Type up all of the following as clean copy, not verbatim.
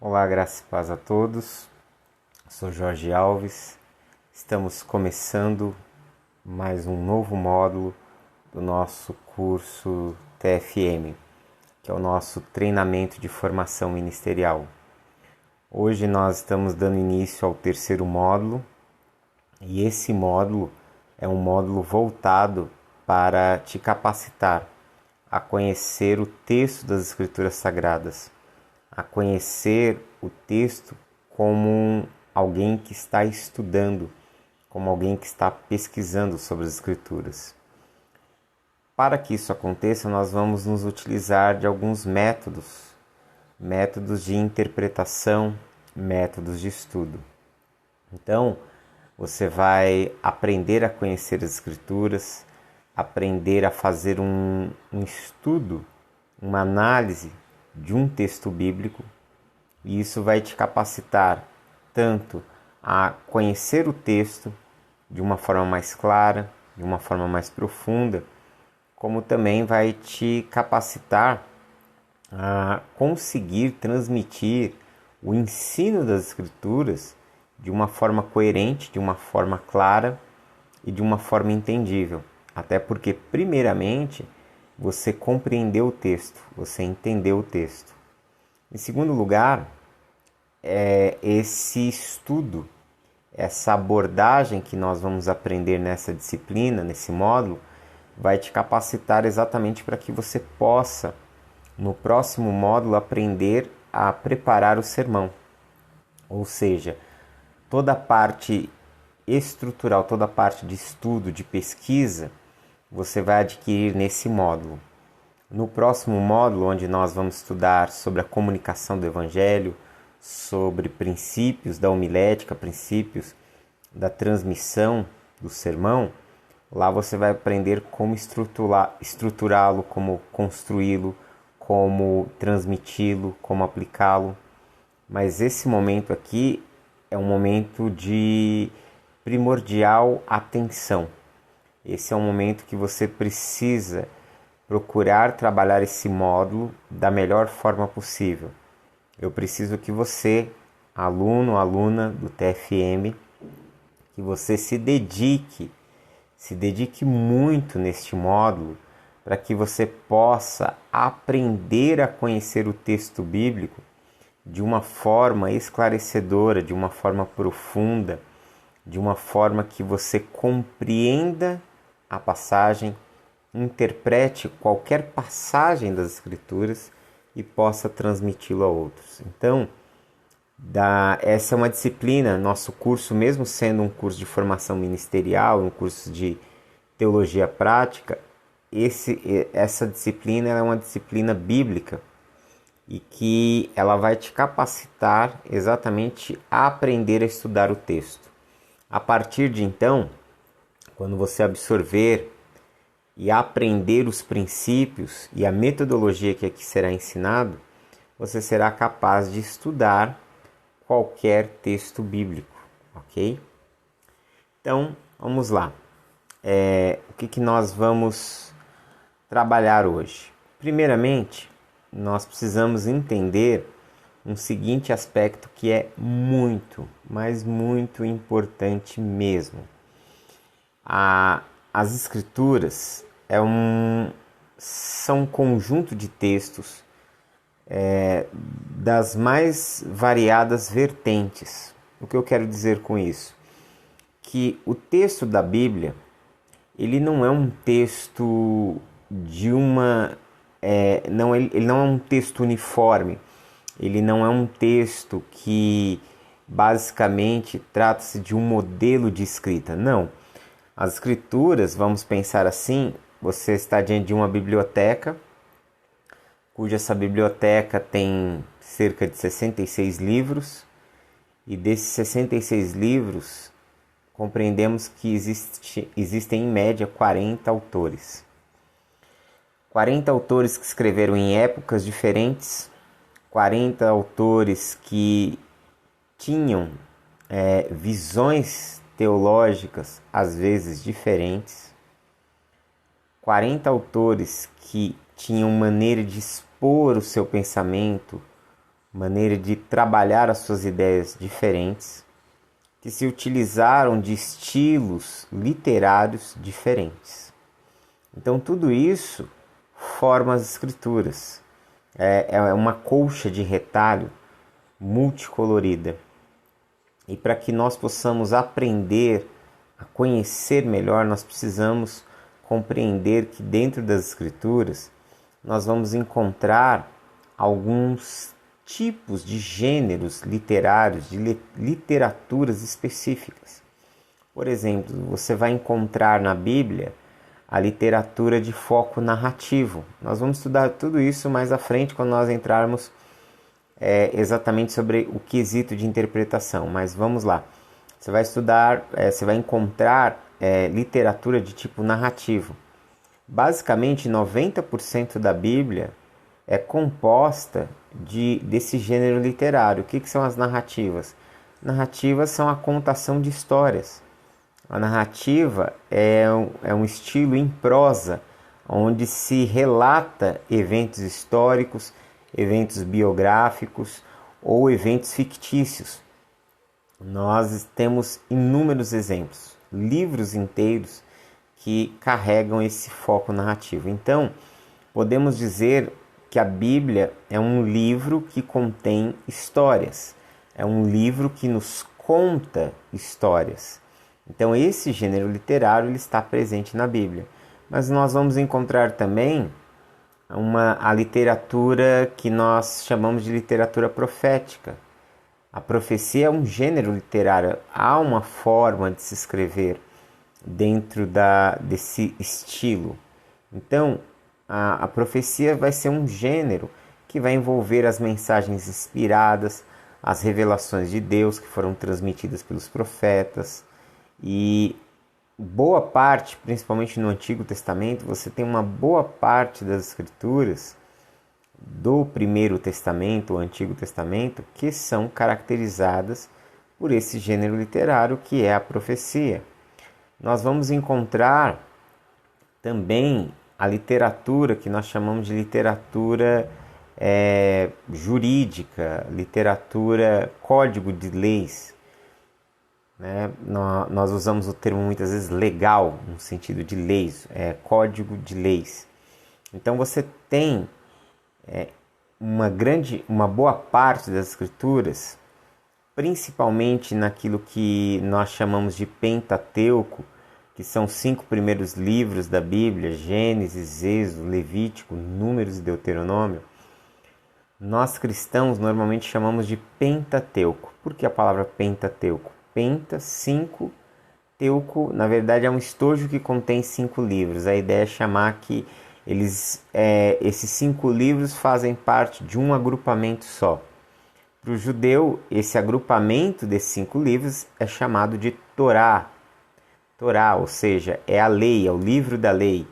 Olá, graça e paz a todos. Sou Jorge Alves. Estamos começando mais um novo módulo do nosso curso TFM, que é o nosso treinamento de formação ministerial. Hoje nós estamos dando início ao terceiro módulo e esse módulo é um módulo voltado para te capacitar a conhecer o texto das Escrituras Sagradas, a conhecer o texto como alguém que está estudando, como alguém que está pesquisando sobre as Escrituras. Para que isso aconteça, nós vamos nos utilizar de alguns métodos de interpretação, métodos de estudo. Então, você vai aprender a conhecer as Escrituras, aprender a fazer um estudo, uma análise de um texto bíblico, e isso vai te capacitar tanto a conhecer o texto de uma forma mais clara, de uma forma mais profunda, como também vai te capacitar a conseguir transmitir o ensino das Escrituras de uma forma coerente, de uma forma clara e de uma forma entendível. Até porque, primeiramente, você compreendeu o texto, você entendeu o texto. Em segundo lugar, esse estudo, essa abordagem que nós vamos aprender nessa disciplina, nesse módulo, vai te capacitar exatamente para que você possa, no próximo módulo, aprender a preparar o sermão. Ou seja, toda a parte estrutural, toda a parte de estudo, de pesquisa, você vai adquirir nesse módulo. No próximo módulo, onde nós vamos estudar sobre a comunicação do Evangelho, sobre princípios da homilética, princípios da transmissão do sermão, lá você vai aprender como estruturá-lo, como construí-lo, como transmiti-lo, como aplicá-lo. Mas esse momento aqui é um momento de primordial atenção. Esse é um momento que você precisa procurar trabalhar esse módulo da melhor forma possível. Eu preciso que você, aluno, aluna do TFM, que você se dedique muito neste módulo para que você possa aprender a conhecer o texto bíblico de uma forma esclarecedora, de uma forma profunda, de uma forma que você compreenda a passagem, interprete qualquer passagem das Escrituras e possa transmiti-lo a outros. Então, essa é uma disciplina, nosso curso, mesmo sendo um curso de formação ministerial, um curso de teologia prática, essa disciplina é uma disciplina bíblica e que ela vai te capacitar exatamente a aprender a estudar o texto. A partir de então, quando você absorver e aprender os princípios e a metodologia que aqui será ensinado, você será capaz de estudar qualquer texto bíblico, ok? Então, vamos lá. O que nós vamos trabalhar hoje? Primeiramente, nós precisamos entender um seguinte aspecto que é muito, mas muito importante mesmo. As Escrituras são um conjunto de textos das mais variadas vertentes. O que eu quero dizer com isso? Que o texto da Bíblia, ele não é um texto de uma... ele não é um texto uniforme, ele não é um texto que basicamente trata-se de um modelo de escrita, não. As Escrituras, vamos pensar assim, você está diante de uma biblioteca, cuja essa biblioteca tem cerca de 66 livros, e desses 66 livros, compreendemos que existem em média 40 autores. 40 autores que escreveram em épocas diferentes, 40 autores que tinham visões teológicas às vezes diferentes, 40 autores que tinham maneira de expor o seu pensamento, maneira de trabalhar as suas ideias diferentes, que se utilizaram de estilos literários diferentes. Então tudo isso forma as escrituras. É uma colcha de retalho multicolorida. E para que nós possamos aprender a conhecer melhor, nós precisamos compreender que dentro das escrituras nós vamos encontrar alguns tipos de gêneros literários, de literaturas específicas. Por exemplo, você vai encontrar na Bíblia a literatura de foco narrativo. Nós vamos estudar tudo isso mais à frente quando nós entrarmos exatamente sobre o quesito de interpretação. Mas vamos lá. Você vai estudar, você vai encontrar literatura de tipo narrativo. Basicamente, 90% da Bíblia é composta desse gênero literário. O que são as narrativas? Narrativas são a contação de histórias. A narrativa é um estilo em prosa, onde se relata eventos históricos, eventos biográficos ou eventos fictícios. Nós temos inúmeros exemplos, livros inteiros que carregam esse foco narrativo. Então, podemos dizer que a Bíblia é um livro que contém histórias, é um livro que nos conta histórias. Então esse gênero literário ele está presente na Bíblia. Mas nós vamos encontrar também a literatura que nós chamamos de literatura profética. A profecia é um gênero literário, há uma forma de se escrever dentro desse estilo. Então, a profecia vai ser um gênero que vai envolver as mensagens inspiradas, as revelações de Deus que foram transmitidas pelos profetas. E boa parte, principalmente no Antigo Testamento, você tem uma boa parte das escrituras do Primeiro Testamento, o Antigo Testamento, que são caracterizadas por esse gênero literário que é a profecia. Nós vamos encontrar também a literatura que nós chamamos de literatura jurídica, literatura código de leis. Né? Nós usamos o termo muitas vezes legal, no sentido de leis, código de leis. Então você tem uma boa parte das escrituras, principalmente naquilo que nós chamamos de Pentateuco, que são os 5 primeiros livros da Bíblia, Gênesis, Êxodo, Levítico, Números e Deuteronômio. Nós cristãos normalmente chamamos de Pentateuco. Por que a palavra Pentateuco? Penta, 5, teuco, na verdade é um estojo que contém 5 livros. A ideia é chamar que esses 5 livros fazem parte de um agrupamento só. Para o judeu, esse agrupamento desses 5 livros é chamado de Torá. Torá, ou seja, é a lei, é o livro da lei.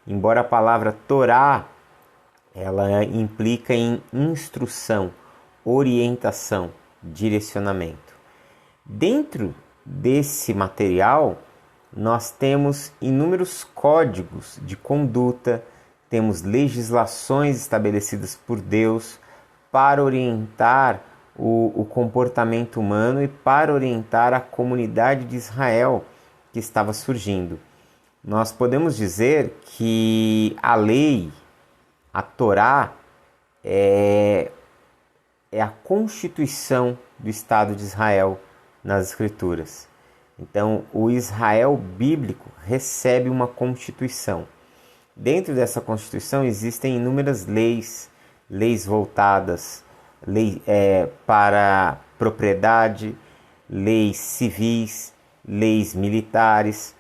Embora a palavra Torá, ela implica em instrução, orientação, direcionamento. Dentro desse material, nós temos inúmeros códigos de conduta, temos legislações estabelecidas por Deus para orientar o comportamento humano e para orientar a comunidade de Israel que estava surgindo. Nós podemos dizer que a lei, a Torá, é a constituição do Estado de Israel nas Escrituras. Então, o Israel bíblico recebe uma constituição. Dentro dessa constituição existem inúmeras leis voltadas para propriedade, leis civis, leis militares,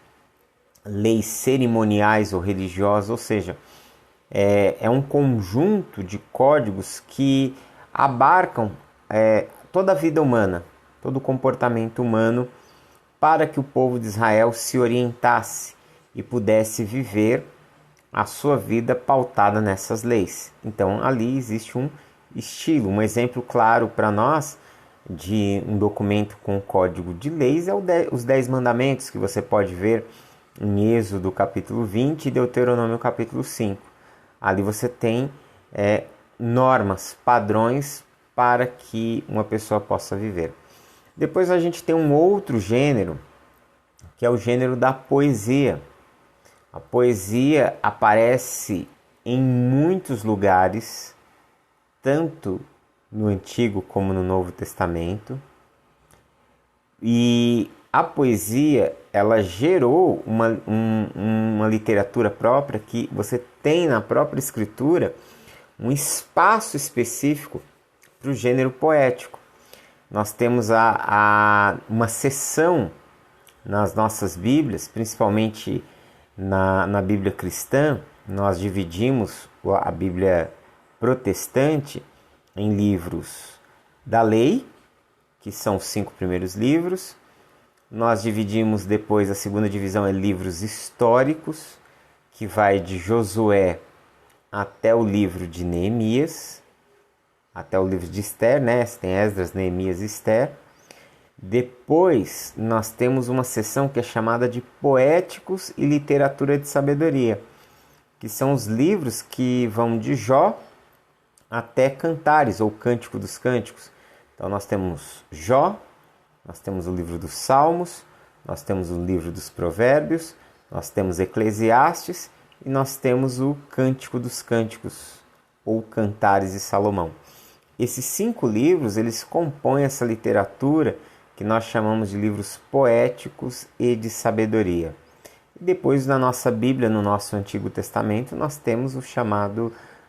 leis cerimoniais ou religiosas, ou seja, é um conjunto de códigos que abarcam toda a vida humana, todo o comportamento humano, para que o povo de Israel se orientasse e pudesse viver a sua vida pautada nessas leis. Então ali existe um estilo, um exemplo claro para nós de um documento com código de leis os 10 mandamentos que você pode ver em Êxodo capítulo 20 e Deuteronômio capítulo 5. Ali você tem normas, padrões para que uma pessoa possa viver. Depois a gente tem um outro gênero, que é o gênero da poesia. A poesia aparece em muitos lugares, tanto no Antigo como no Novo Testamento. E a poesia, ela gerou uma literatura própria, que você tem na própria escritura um espaço específico para o gênero poético. Nós temos uma seção nas nossas Bíblias, principalmente na Bíblia cristã. Nós dividimos a Bíblia protestante em livros da lei, que são os 5 primeiros livros. Nós dividimos depois, a segunda divisão é livros históricos, que vai de Josué até o livro de Neemias, até o livro de Esther, né? Tem Esdras, Neemias e Esther. Depois nós temos uma seção que é chamada de Poéticos e Literatura de Sabedoria, que são os livros que vão de Jó até Cantares, ou Cântico dos Cânticos. Então nós temos Jó, nós temos o livro dos Salmos, nós temos o livro dos Provérbios, nós temos Eclesiastes e nós temos o Cântico dos Cânticos, ou Cantares de Salomão. Esses 5 livros, eles compõem essa literatura que nós chamamos de livros poéticos e de sabedoria. E depois, na nossa Bíblia, no nosso Antigo Testamento, nós temos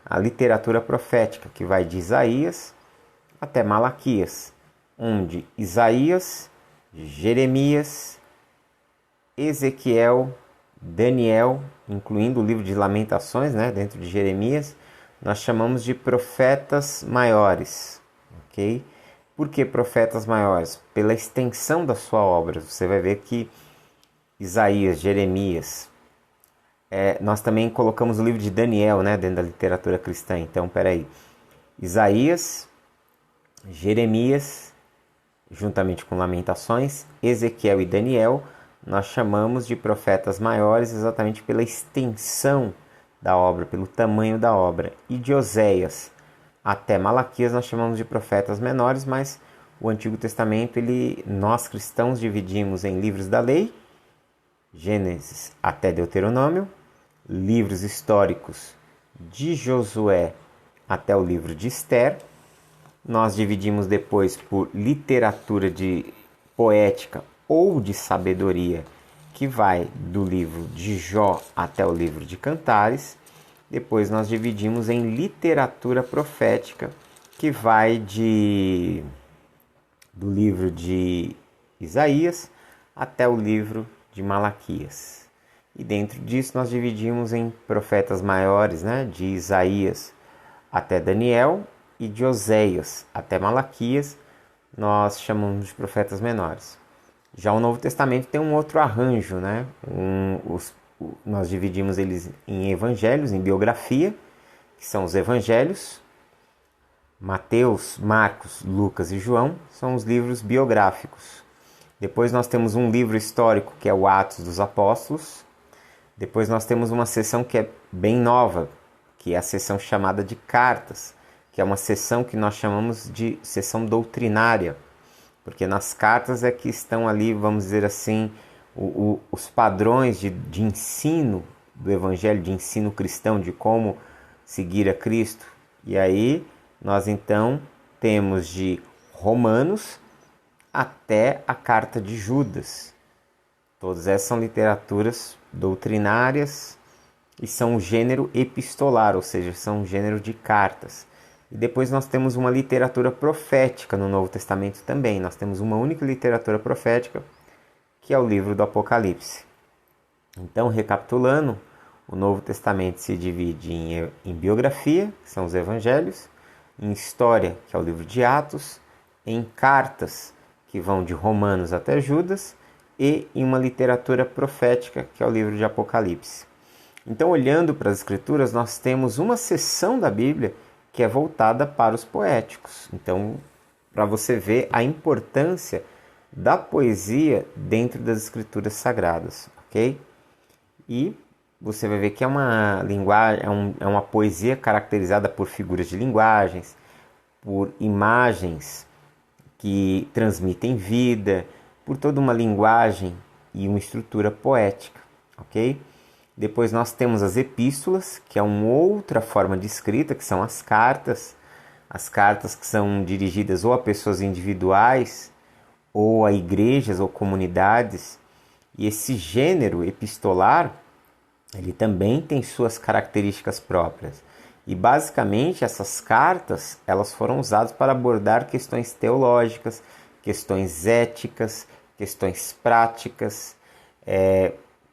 a literatura profética, que vai de Isaías até Malaquias, onde Isaías, Jeremias, Ezequiel, Daniel, incluindo o livro de Lamentações, né, dentro de Jeremias, nós chamamos de profetas maiores, ok? Por que profetas maiores? Pela extensão da sua obra. Você vai ver que Isaías, Jeremias, nós também colocamos o livro de Daniel, né, dentro da literatura cristã. Então, peraí, Isaías, Jeremias, juntamente com Lamentações, Ezequiel e Daniel, nós chamamos de profetas maiores exatamente pela extensão da obra, pelo tamanho da obra. E de Oséias até Malaquias nós chamamos de profetas menores, mas o Antigo Testamento, nós cristãos dividimos em livros da lei, Gênesis até Deuteronômio, livros históricos de Josué até o livro de Esther. Nós dividimos depois por literatura de poética ou de sabedoria, que vai do livro de Jó até o livro de Cantares. Depois nós dividimos em literatura profética, que vai do livro de Isaías até o livro de Malaquias. E dentro disso nós dividimos em profetas maiores, né, de Isaías até Daniel, e de Oséias até Malaquias nós chamamos de profetas menores. Já o Novo Testamento tem um outro arranjo, né? Nós dividimos eles em evangelhos, em biografia, que são os evangelhos. Mateus, Marcos, Lucas e João são os livros biográficos. Depois nós temos um livro histórico, que é o Atos dos Apóstolos. Depois nós temos uma seção que é bem nova, que é a seção chamada de Cartas, que é uma seção que nós chamamos de seção doutrinária, porque nas cartas é que estão ali, vamos dizer assim, os padrões de ensino do Evangelho, de ensino cristão, de como seguir a Cristo. E aí nós então temos de Romanos até a carta de Judas. Todas essas são literaturas doutrinárias e são um gênero epistolar, ou seja, são um gênero de cartas. E depois nós temos uma literatura profética no Novo Testamento também. Nós temos uma única literatura profética, que é o livro do Apocalipse. Então, recapitulando, o Novo Testamento se divide em biografia, que são os evangelhos, em história, que é o livro de Atos, em cartas, que vão de Romanos até Judas, e em uma literatura profética, que é o livro de Apocalipse. Então, olhando para as Escrituras, nós temos uma seção da Bíblia que é voltada para os poéticos. Então, para você ver a importância da poesia dentro das Escrituras Sagradas, ok? E você vai ver que é uma linguagem, é uma poesia caracterizada por figuras de linguagens, por imagens que transmitem vida, por toda uma linguagem e uma estrutura poética, ok? Depois nós temos as epístolas, que é uma outra forma de escrita, que são as cartas que são dirigidas ou a pessoas individuais, ou a igrejas ou comunidades. E esse gênero epistolar, ele também tem suas características próprias. E basicamente essas cartas, elas foram usadas para abordar questões teológicas, questões éticas, questões práticas,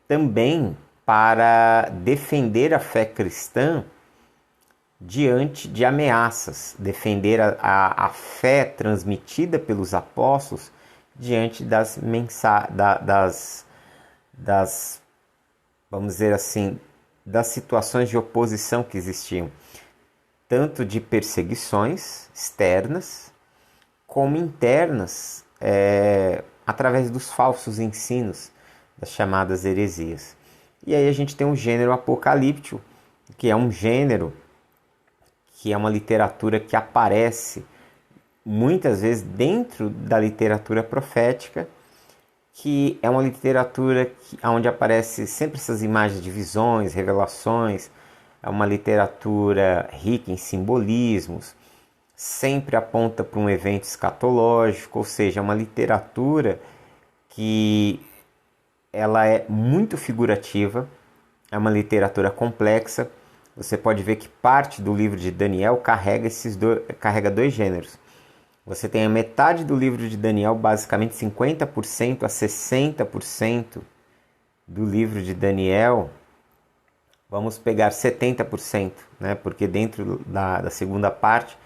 também para defender a fé cristã diante de ameaças, defender a fé transmitida pelos apóstolos diante das vamos dizer assim, das situações de oposição que existiam, tanto de perseguições externas como internas, através dos falsos ensinos, das chamadas heresias. E aí a gente tem um gênero apocalíptico, que é um gênero que é uma literatura que aparece muitas vezes dentro da literatura profética, que é uma literatura onde aparece sempre essas imagens de visões, revelações, é uma literatura rica em simbolismos, sempre aponta para um evento escatológico, ou seja, é uma literatura que ela é muito figurativa, é uma literatura complexa. Você pode ver que parte do livro de Daniel carrega dois gêneros. Você tem a metade do livro de Daniel, basicamente 50% a 60% do livro de Daniel. Vamos pegar 70%, né? Porque dentro da segunda parte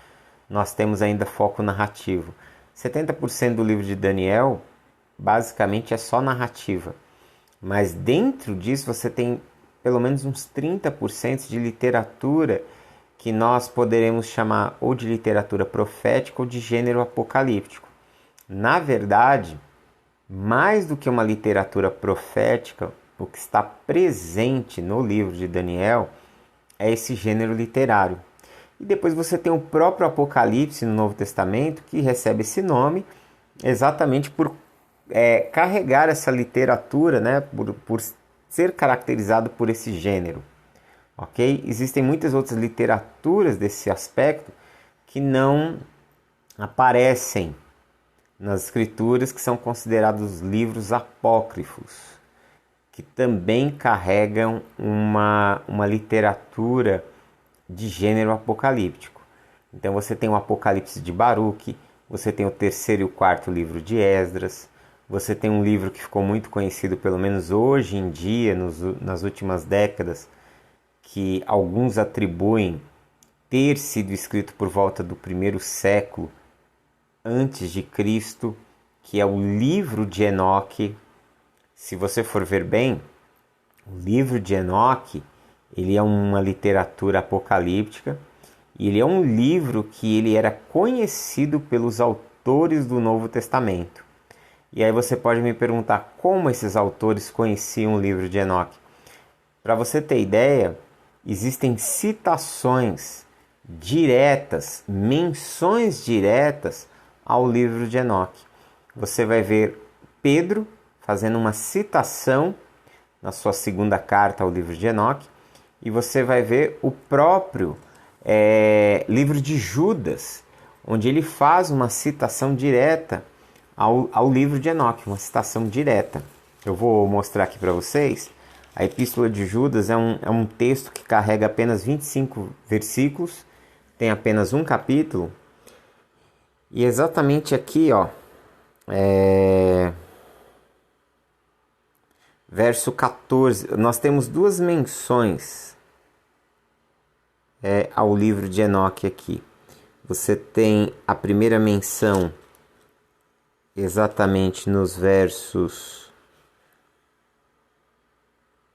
nós temos ainda foco narrativo. 70% do livro de Daniel basicamente é só narrativa. Mas dentro disso você tem pelo menos uns 30% de literatura que nós poderemos chamar ou de literatura profética ou de gênero apocalíptico. Na verdade, mais do que uma literatura profética, o que está presente no livro de Daniel é esse gênero literário. E depois você tem o próprio Apocalipse no Novo Testamento, que recebe esse nome exatamente por carregar essa literatura, né, por ser caracterizado por esse gênero. Ok? Existem muitas outras literaturas desse aspecto que não aparecem nas escrituras, que são considerados livros apócrifos, que também carregam uma literatura de gênero apocalíptico. Então você tem o Apocalipse de Baruque, você tem o terceiro e o quarto livro de Esdras, você tem um livro que ficou muito conhecido, pelo menos hoje em dia, nas últimas décadas, que alguns atribuem ter sido escrito por volta do primeiro século antes de Cristo, que é o livro de Enoque. Se você for ver bem, o livro de Enoque, ele é uma literatura apocalíptica e ele é um livro que ele era conhecido pelos autores do Novo Testamento. E aí você pode me perguntar como esses autores conheciam o livro de Enoque. Para você ter ideia, existem citações diretas, menções diretas ao livro de Enoque. Você vai ver Pedro fazendo uma citação na sua segunda carta ao livro de Enoque, e você vai ver o próprio livro de Judas, onde ele faz uma citação direta ao livro de Enoque, uma citação direta. Eu vou mostrar aqui para vocês. A Epístola de Judas é um texto que carrega apenas 25 versículos, tem apenas um capítulo, e exatamente aqui, verso 14, nós temos duas menções ao livro de Enoque aqui. Você tem a primeira menção exatamente nos versos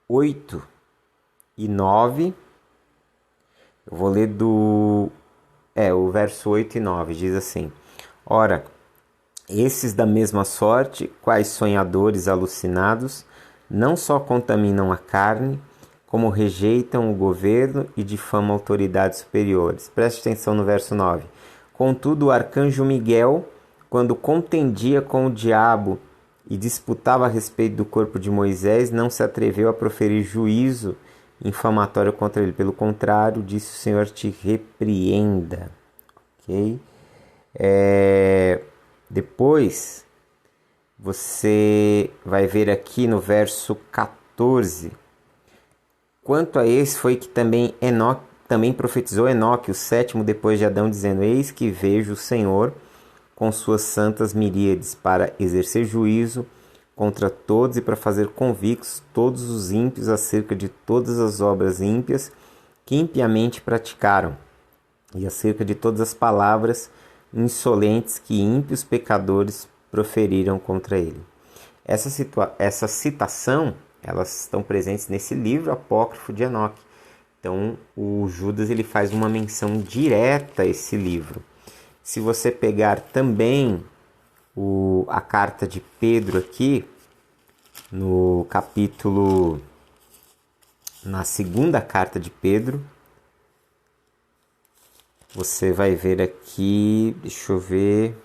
8 e 9. Eu vou ler o verso 8 e 9, diz assim: Ora, esses da mesma sorte, quais sonhadores alucinados, não só contaminam a carne, como rejeitam o governo e difamam autoridades superiores. Preste atenção no verso 9. Contudo, o arcanjo Miguel, quando contendia com o diabo e disputava a respeito do corpo de Moisés, não se atreveu a proferir juízo infamatório contra ele. Pelo contrário, disse: o Senhor te repreenda. Ok? Depois, você vai ver aqui no verso 14. Quanto a esse foi que também profetizou Enoque, o sétimo depois de Adão, dizendo: eis que vejo o Senhor com suas santas miríades para exercer juízo contra todos e para fazer convictos todos os ímpios acerca de todas as obras ímpias que impiamente praticaram e acerca de todas as palavras insolentes que ímpios pecadores proferiram contra ele. Essa citação, elas estão presentes nesse livro apócrifo de Enoque. Então, o Judas ele faz uma menção direta a esse livro. Se você pegar também a carta de Pedro aqui, no capítulo, na segunda carta de Pedro, você vai ver aqui, deixa eu ver,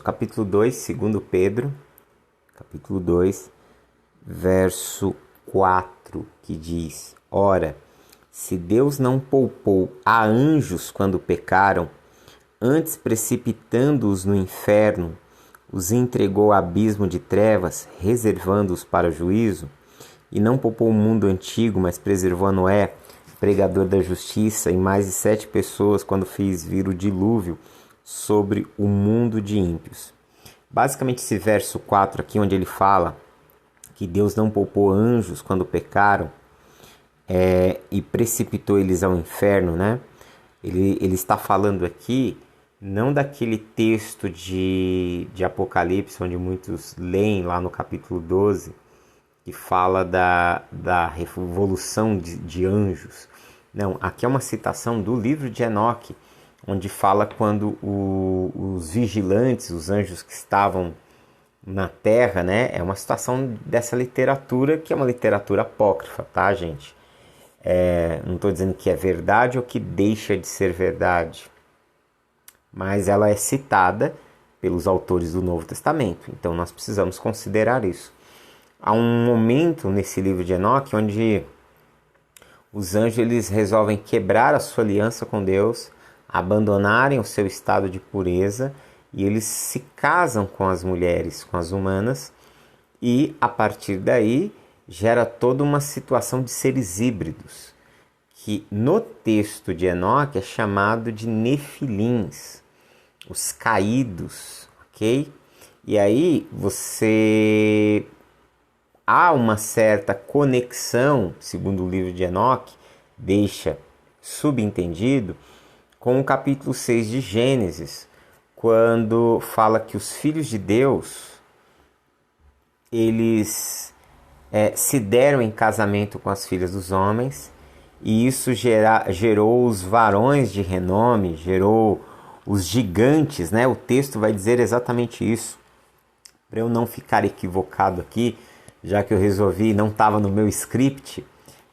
capítulo 2, segundo Pedro, capítulo 2, verso 4, que diz: ora, se Deus não poupou a anjos quando pecaram, antes precipitando-os no inferno, os entregou ao abismo de trevas, reservando-os para o juízo, e não poupou o mundo antigo, mas preservou a Noé, pregador da justiça, e mais de 7 pessoas quando fez vir o dilúvio sobre o mundo de ímpios. Basicamente esse verso 4 aqui, onde ele fala que Deus não poupou anjos quando pecaram e precipitou eles ao inferno, né? Ele está falando aqui não daquele texto de Apocalipse, onde muitos leem lá no capítulo 12, que fala da revolução de anjos. Não, aqui é uma citação do livro de Enoque, onde fala quando os vigilantes, os anjos que estavam na terra, né? É uma citação dessa literatura, que é uma literatura apócrifa, tá, gente? Não estou dizendo que é verdade ou que deixa de ser verdade, mas ela é citada pelos autores do Novo Testamento, então nós precisamos considerar isso. Há um momento nesse livro de Enoque onde os anjos eles resolvem quebrar a sua aliança com Deus, abandonarem o seu estado de pureza, e eles se casam com as mulheres, com as humanas, e a partir daí gera toda uma situação de seres híbridos, que no texto de Enoque é chamado de nefilins, os caídos, ok? E aí há uma certa conexão, segundo o livro de Enoque, deixa subentendido, com o capítulo 6 de Gênesis, quando fala que os filhos de Deus, eles se deram em casamento com as filhas dos homens, e isso gerou os varões de renome, gerou os gigantes, né? O texto vai dizer exatamente isso. Para eu não ficar equivocado aqui, já que eu resolvi, não estava no meu script,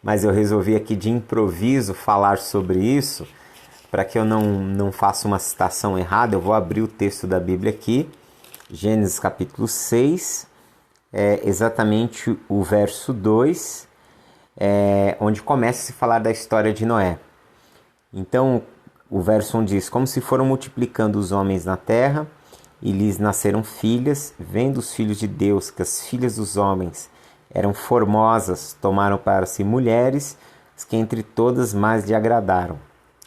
mas eu resolvi aqui de improviso falar sobre isso, para que eu não faça uma citação errada, eu vou abrir o texto da Bíblia aqui, Gênesis capítulo 6, exatamente o verso 2, onde começa a se falar da história de Noé. Então, o verso 1 diz: como se foram multiplicando os homens na terra, e lhes nasceram filhas, vendo os filhos de Deus que as filhas dos homens eram formosas, tomaram para si mulheres, as que entre todas mais lhe agradaram.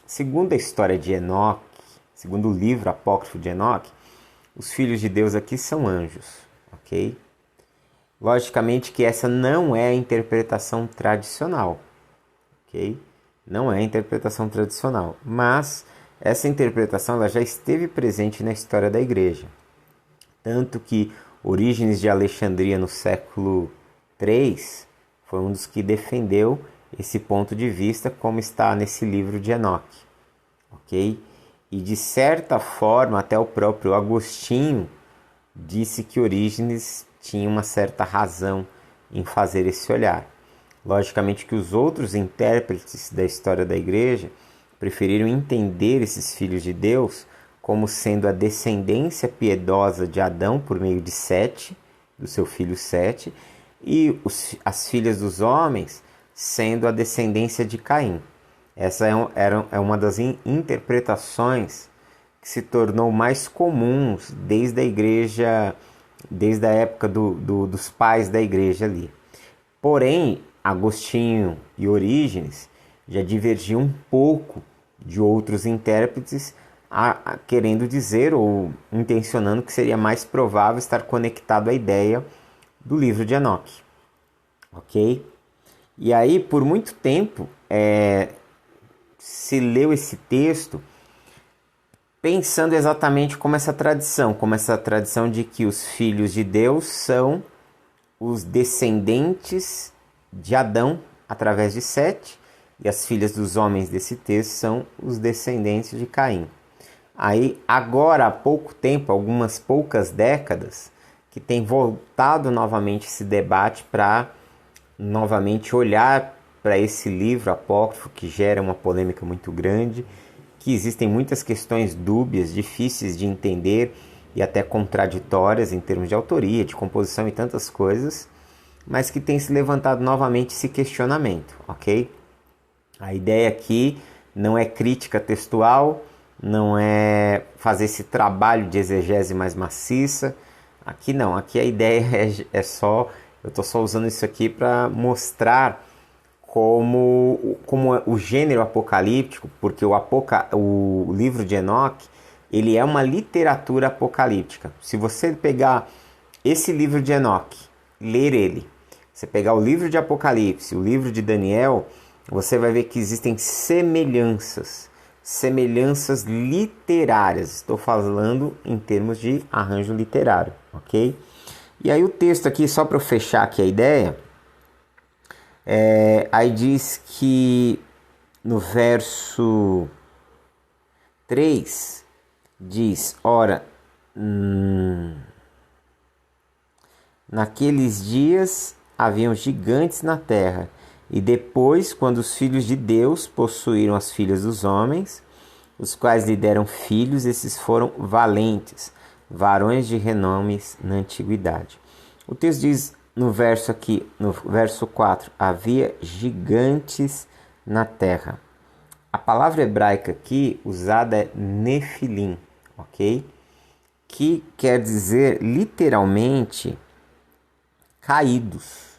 Segundo a história de Enoque, segundo o livro apócrifo de Enoque, os filhos de Deus aqui são anjos, ok? Logicamente que essa não é a interpretação tradicional, ok? Não é a interpretação tradicional, mas essa interpretação ela já esteve presente na história da igreja. Tanto que Orígenes de Alexandria, no século III, foi um dos que defendeu esse ponto de vista, como está nesse livro de Enoque, ok? E de certa forma, até o próprio Agostinho disse que Orígenes tinha uma certa razão em fazer esse olhar. Logicamente que os outros intérpretes da história da igreja preferiram entender esses filhos de Deus como sendo a descendência piedosa de Adão por meio de Sete, do seu filho Sete, e as filhas dos homens sendo a descendência de Caim. Essa é uma das interpretações que se tornou mais comuns desde a igreja, desde a época dos pais da igreja ali. Porém, Agostinho e Orígenes já divergiam um pouco de outros intérpretes, querendo dizer ou intencionando que seria mais provável estar conectado à ideia do livro de Enoque. Ok? E aí, por muito tempo, se leu esse texto pensando exatamente como essa tradição de que os filhos de Deus são os descendentes de Adão através de Sete, e as filhas dos homens desse texto são os descendentes de Caim. Aí, agora há pouco tempo, algumas poucas décadas, que tem voltado novamente esse debate para novamente olhar para esse livro apócrifo que gera uma polêmica muito grande, que existem muitas questões dúbias, difíceis de entender e até contraditórias em termos de autoria, de composição e tantas coisas, mas que tem se levantado novamente esse questionamento, ok? A ideia aqui não é crítica textual, não é fazer esse trabalho de exegese mais maciça. Aqui não, aqui a ideia é só, eu estou só usando isso aqui para mostrar como o gênero apocalíptico, porque o livro de Enoque, ele é uma literatura apocalíptica. Se você pegar esse livro de Enoque, ler ele, você pegar o livro de Apocalipse, o livro de Daniel, você vai ver que existem semelhanças literárias. Estou falando em termos de arranjo literário, ok? E aí o texto aqui, só para eu fechar aqui a ideia, aí diz que no verso 3, diz, ora, naqueles dias haviam gigantes na terra, e depois, quando os filhos de Deus possuíram as filhas dos homens, os quais lhe deram filhos, esses foram valentes, varões de renomes na antiguidade. O texto diz no verso 4, havia gigantes na terra. A palavra hebraica aqui usada é nefilim, ok? Que quer dizer literalmente caídos.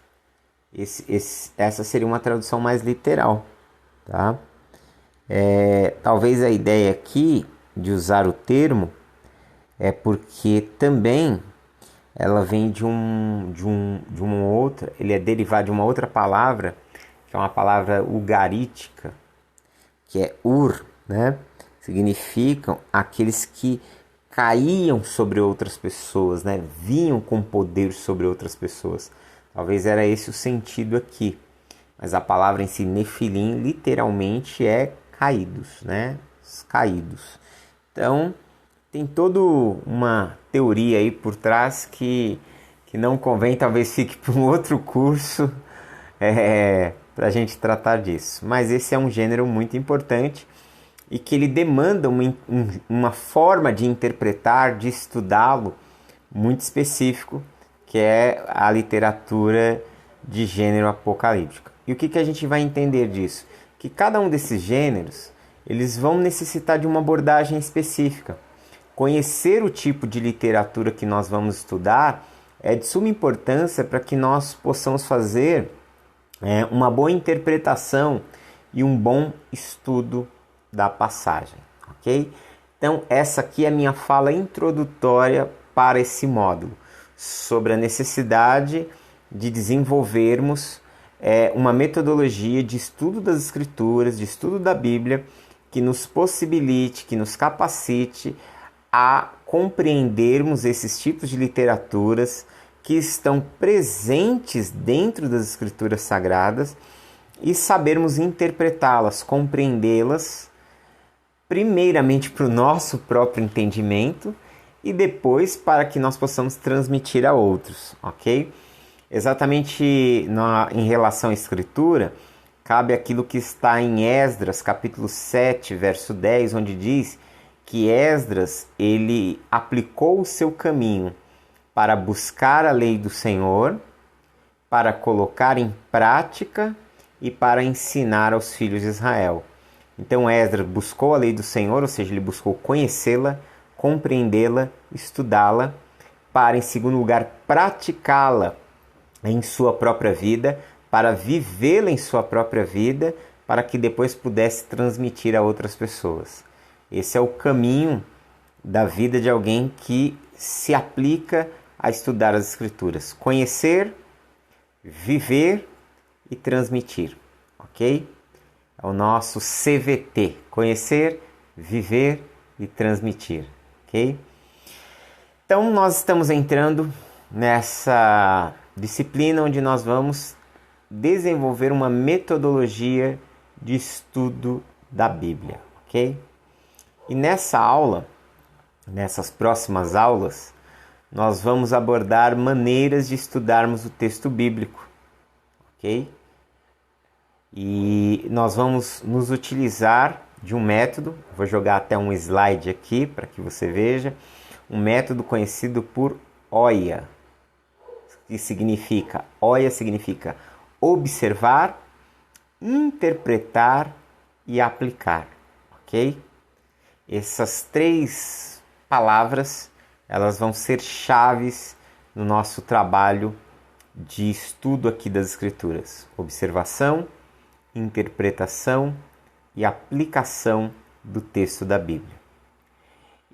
Essa seria uma tradução mais literal, tá? Talvez a ideia aqui de usar o termo é porque também ela vem de uma outra, ele é derivado de uma outra palavra, que é uma palavra ugarítica, que é ur, né? Significam aqueles que caíam sobre outras pessoas, né? Vinham com poder sobre outras pessoas. Talvez era esse o sentido aqui. Mas a palavra em si, nefilim, literalmente é caídos, né? Os caídos. Então, tem toda uma teoria aí por trás que não convém, talvez fique para um outro curso para a gente tratar disso. Mas esse é um gênero muito importante e que ele demanda uma forma de interpretar, de estudá-lo muito específico, que é a literatura de gênero apocalíptico. E o que a gente vai entender disso? Que cada um desses gêneros, eles vão necessitar de uma abordagem específica. Conhecer o tipo de literatura que nós vamos estudar é de suma importância para que nós possamos fazer uma boa interpretação e um bom estudo da passagem, ok? Então, essa aqui é a minha fala introdutória para esse módulo, sobre a necessidade de desenvolvermos uma metodologia de estudo das Escrituras, de estudo da Bíblia, que nos possibilite, que nos capacite a compreendermos esses tipos de literaturas que estão presentes dentro das Escrituras Sagradas e sabermos interpretá-las, compreendê-las primeiramente para o nosso próprio entendimento e depois para que nós possamos transmitir a outros, ok? Exatamente em relação à Escritura, cabe aquilo que está em Esdras, capítulo 7, verso 10, onde diz que Esdras, ele aplicou o seu caminho para buscar a lei do Senhor, para colocar em prática e para ensinar aos filhos de Israel. Então Esdras buscou a lei do Senhor, ou seja, ele buscou conhecê-la, compreendê-la, estudá-la, para, em segundo lugar, praticá-la em sua própria vida, para vivê-la em sua própria vida, para que depois pudesse transmitir a outras pessoas. Esse é o caminho da vida de alguém que se aplica a estudar as Escrituras. Conhecer, viver e transmitir, ok? É o nosso CVT, conhecer, viver e transmitir, ok? Então nós estamos entrando nessa disciplina onde nós vamos desenvolver uma metodologia de estudo da Bíblia, ok? E nessa aula, nessas próximas aulas, nós vamos abordar maneiras de estudarmos o texto bíblico, ok? E nós vamos nos utilizar de um método, vou jogar até um slide aqui para que você veja, um método conhecido por OIA, que significa, OIA significa observar, interpretar e aplicar, ok? Essas três palavras, elas vão ser chaves no nosso trabalho de estudo aqui das Escrituras. Observação, interpretação e aplicação do texto da Bíblia.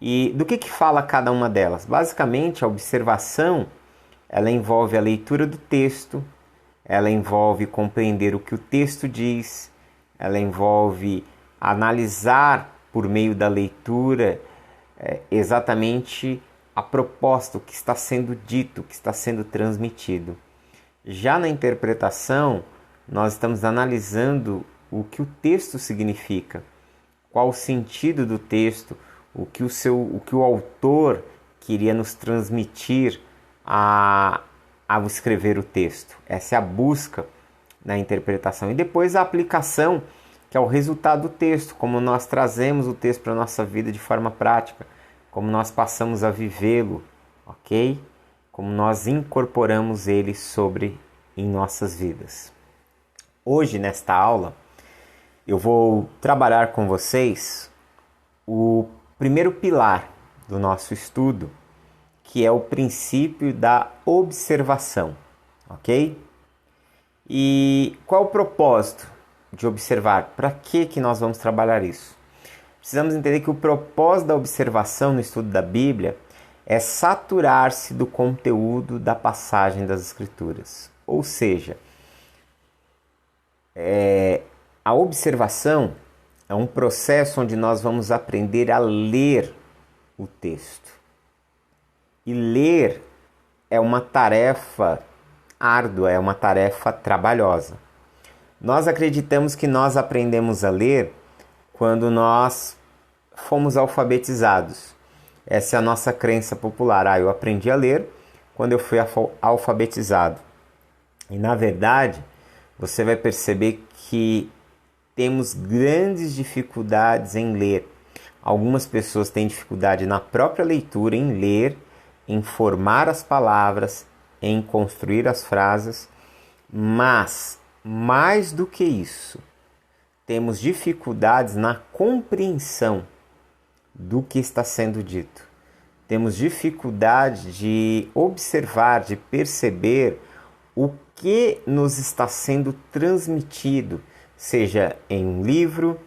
E do que fala cada uma delas? Basicamente, a observação, ela envolve a leitura do texto, ela envolve compreender o que o texto diz, ela envolve analisar por meio da leitura exatamente a proposta, o que está sendo dito, o que está sendo transmitido. Já na interpretação, nós estamos analisando o que o texto significa, qual o sentido do texto, o que o autor queria nos transmitir ao escrever o texto. Essa é a busca na interpretação. E depois a aplicação, que é o resultado do texto, como nós trazemos o texto para a nossa vida de forma prática, como nós passamos a vivê-lo, ok? Como nós incorporamos ele em nossas vidas. Hoje, nesta aula, eu vou trabalhar com vocês o primeiro pilar do nosso estudo, que é o princípio da observação, ok? E qual o propósito de observar? Para que nós vamos trabalhar isso? Precisamos entender que o propósito da observação no estudo da Bíblia é saturar-se do conteúdo da passagem das Escrituras. Ou seja, a observação é um processo onde nós vamos aprender a ler o texto. E ler é uma tarefa árdua, é uma tarefa trabalhosa. Nós acreditamos que nós aprendemos a ler quando nós fomos alfabetizados. Essa é a nossa crença popular. Eu aprendi a ler quando eu fui alfabetizado. E na verdade, você vai perceber que temos grandes dificuldades em ler. Algumas pessoas têm dificuldade na própria leitura, em ler, em formar as palavras, em construir as frases, mas, mais do que isso, temos dificuldades na compreensão do que está sendo dito. Temos dificuldade de observar, de perceber o que nos está sendo transmitido, seja em um livro,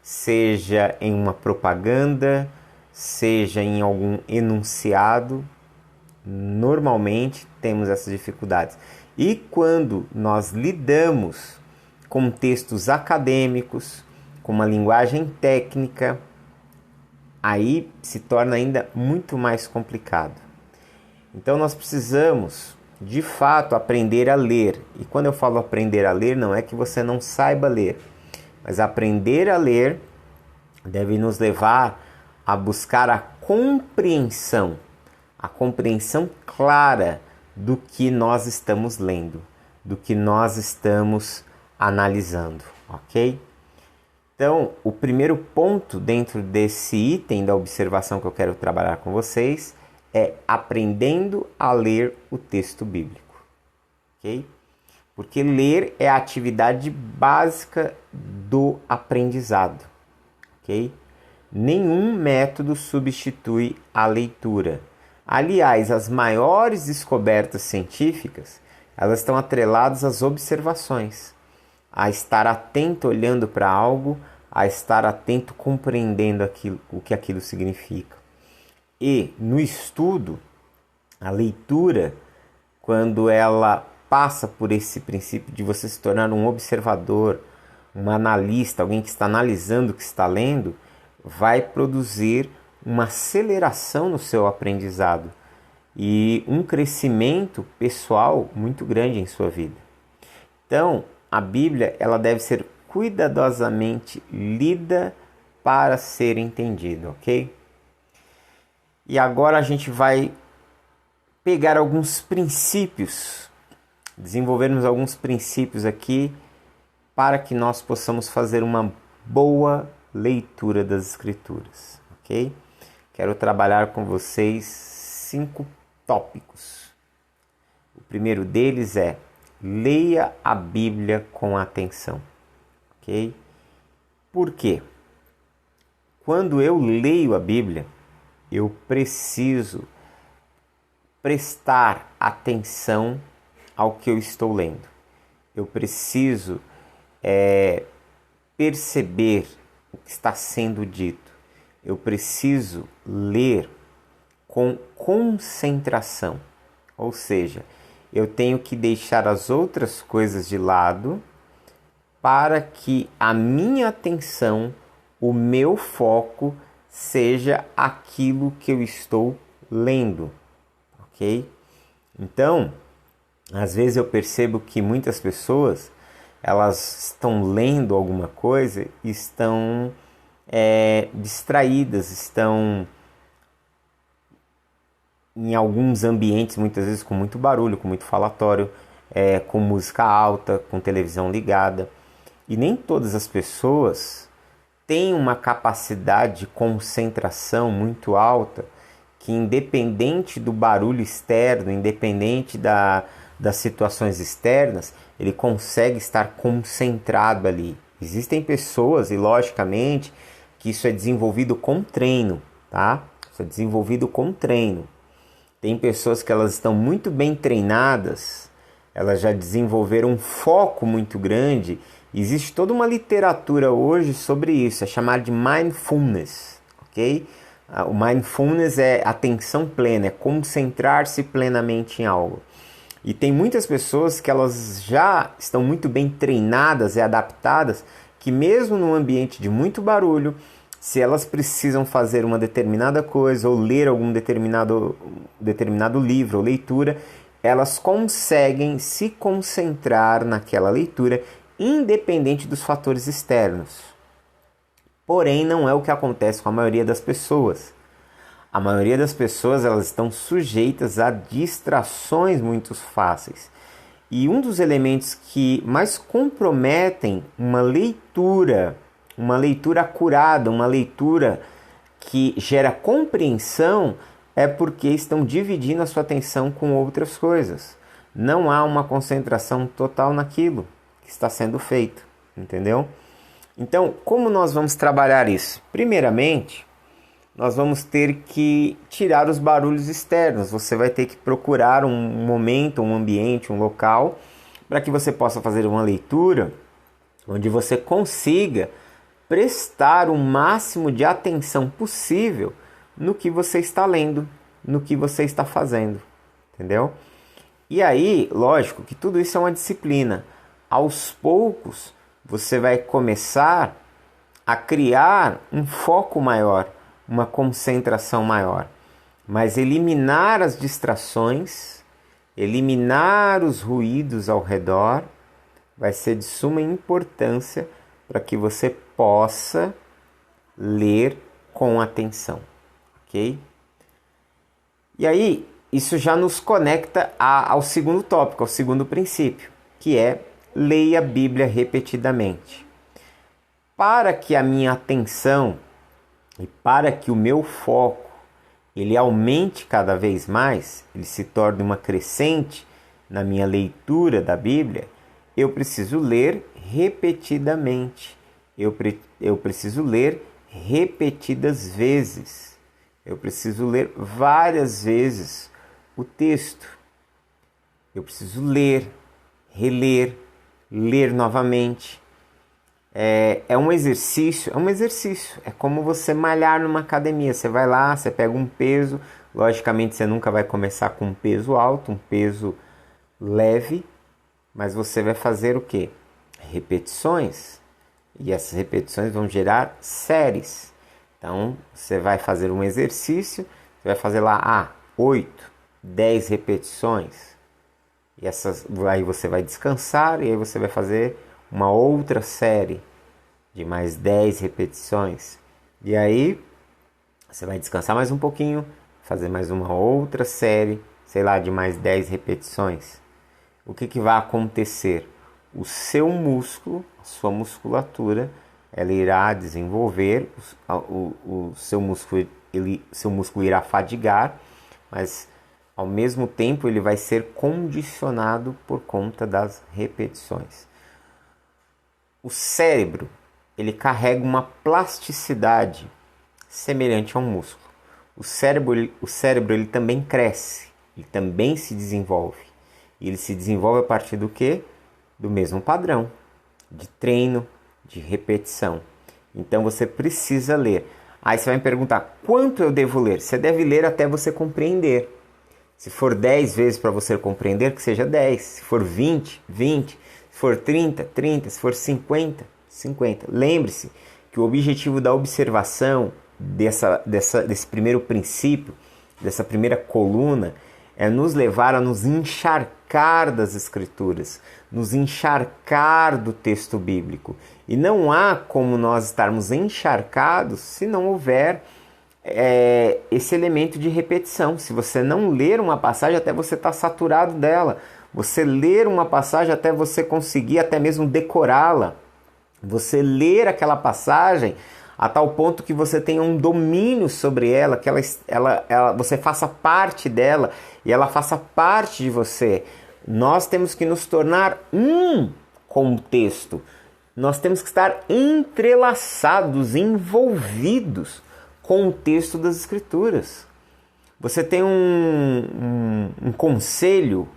seja em uma propaganda, seja em algum enunciado. Normalmente temos essas dificuldades. E quando nós lidamos com textos acadêmicos, com uma linguagem técnica, aí se torna ainda muito mais complicado. Então nós precisamos, de fato, aprender a ler. E quando eu falo aprender a ler, não é que você não saiba ler, mas aprender a ler deve nos levar a buscar a compreensão clara do que nós estamos lendo, do que nós estamos analisando, ok? Então, o primeiro ponto dentro desse item da observação que eu quero trabalhar com vocês é aprendendo a ler o texto bíblico, ok? Porque ler é a atividade básica do aprendizado, ok? Nenhum método substitui a leitura. Aliás, as maiores descobertas científicas, elas estão atreladas às observações, a estar atento olhando para algo, a estar atento compreendendo o que aquilo significa. E no estudo, a leitura, quando ela passa por esse princípio de você se tornar um observador, um analista, alguém que está analisando o que está lendo, vai produzir uma aceleração no seu aprendizado e um crescimento pessoal muito grande em sua vida. Então, a Bíblia ela deve ser cuidadosamente lida para ser entendida, ok? E agora a gente vai pegar alguns princípios, desenvolvermos alguns princípios aqui para que nós possamos fazer uma boa leitura das Escrituras, ok? Quero trabalhar com vocês 5 tópicos. O primeiro deles é: leia a Bíblia com atenção, ok? Por quê? Quando eu leio a Bíblia, eu preciso prestar atenção ao que eu estou lendo. Eu preciso perceber o que está sendo dito. Eu preciso ler com concentração. Ou seja, eu tenho que deixar as outras coisas de lado para que a minha atenção, o meu foco, seja aquilo que eu estou lendo, ok? Então, às vezes eu percebo que muitas pessoas, elas estão lendo alguma coisa e estão distraídas, estão em alguns ambientes, muitas vezes com muito barulho, com muito falatório, com música alta, com televisão ligada. E nem todas as pessoas têm uma capacidade de concentração muito alta, que independente do barulho externo, independente das situações externas, ele consegue estar concentrado ali. Existem pessoas, e logicamente, que isso é desenvolvido com treino, tá? Isso é desenvolvido com treino. Tem pessoas que elas estão muito bem treinadas, elas já desenvolveram um foco muito grande. Existe toda uma literatura hoje sobre isso, é chamado de mindfulness, ok? O mindfulness é atenção plena, é concentrar-se plenamente em algo. E tem muitas pessoas que elas já estão muito bem treinadas e adaptadas, que mesmo num ambiente de muito barulho, se elas precisam fazer uma determinada coisa ou ler algum determinado livro ou leitura, elas conseguem se concentrar naquela leitura, independente dos fatores externos. Porém, não é o que acontece com a maioria das pessoas. A maioria das pessoas elas estão sujeitas a distrações muito fáceis. E um dos elementos que mais comprometem uma leitura acurada, uma leitura que gera compreensão, é porque estão dividindo a sua atenção com outras coisas. Não há uma concentração total naquilo que está sendo feito, entendeu? Então, como nós vamos trabalhar isso? Primeiramente, nós vamos ter que tirar os barulhos externos. Você vai ter que procurar um momento, um ambiente, um local, para que você possa fazer uma leitura onde você consiga prestar o máximo de atenção possível no que você está lendo, no que você está fazendo, entendeu? E aí, lógico que tudo isso é uma disciplina. Aos poucos, você vai começar a criar um foco maior, uma concentração maior. Mas eliminar as distrações, eliminar os ruídos ao redor, vai ser de suma importância para que você possa ler com atenção, ok? E aí, isso já nos conecta ao segundo tópico, ao segundo princípio, que é leia a Bíblia repetidamente. Para que a minha atenção e para que o meu foco ele aumente cada vez mais, ele se torne uma crescente na minha leitura da Bíblia, eu preciso ler repetidamente. Eu preciso ler repetidas vezes. Eu preciso ler várias vezes o texto. Eu preciso ler, reler, ler novamente. É um exercício, é como você malhar numa academia. Você vai lá, você pega um peso, logicamente você nunca vai começar com um peso alto, um peso leve, mas você vai fazer o quê? Repetições. E essas repetições vão gerar séries. Então, você vai fazer um exercício, você vai fazer lá 8, 10 repetições. E aí você vai descansar e aí você vai fazer uma outra série de mais 10 repetições. E aí você vai descansar mais um pouquinho, fazer mais uma outra série, sei lá, de mais 10 repetições. O que vai acontecer? O seu músculo, a sua musculatura, ela irá desenvolver, o seu músculo irá fadigar, mas ao mesmo tempo ele vai ser condicionado por conta das repetições. O cérebro, ele carrega uma plasticidade semelhante a um músculo. O cérebro ele também cresce, ele também se desenvolve. E ele se desenvolve a partir do quê? Do mesmo padrão, de treino, de repetição. Então você precisa ler. Aí você vai me perguntar, quanto eu devo ler? Você deve ler até você compreender. Se for 10 vezes para você compreender, que seja 10. Se for 20, 20. Se for 30, 30. Se for 50, 50. Lembre-se que o objetivo da observação desse primeiro princípio, dessa primeira coluna, é nos levar a nos encharcar das Escrituras, nos encharcar do texto bíblico. E não há como nós estarmos encharcados se não houver esse elemento de repetição. Se você não ler uma passagem até você estar saturado dela, você ler uma passagem até você conseguir até mesmo decorá-la, você ler aquela passagem a tal ponto que você tenha um domínio sobre ela, que você faça parte dela e ela faça parte de você. Nós temos que nos tornar um com o texto. Nós temos que estar entrelaçados, envolvidos com o texto das Escrituras. Você tem um conselho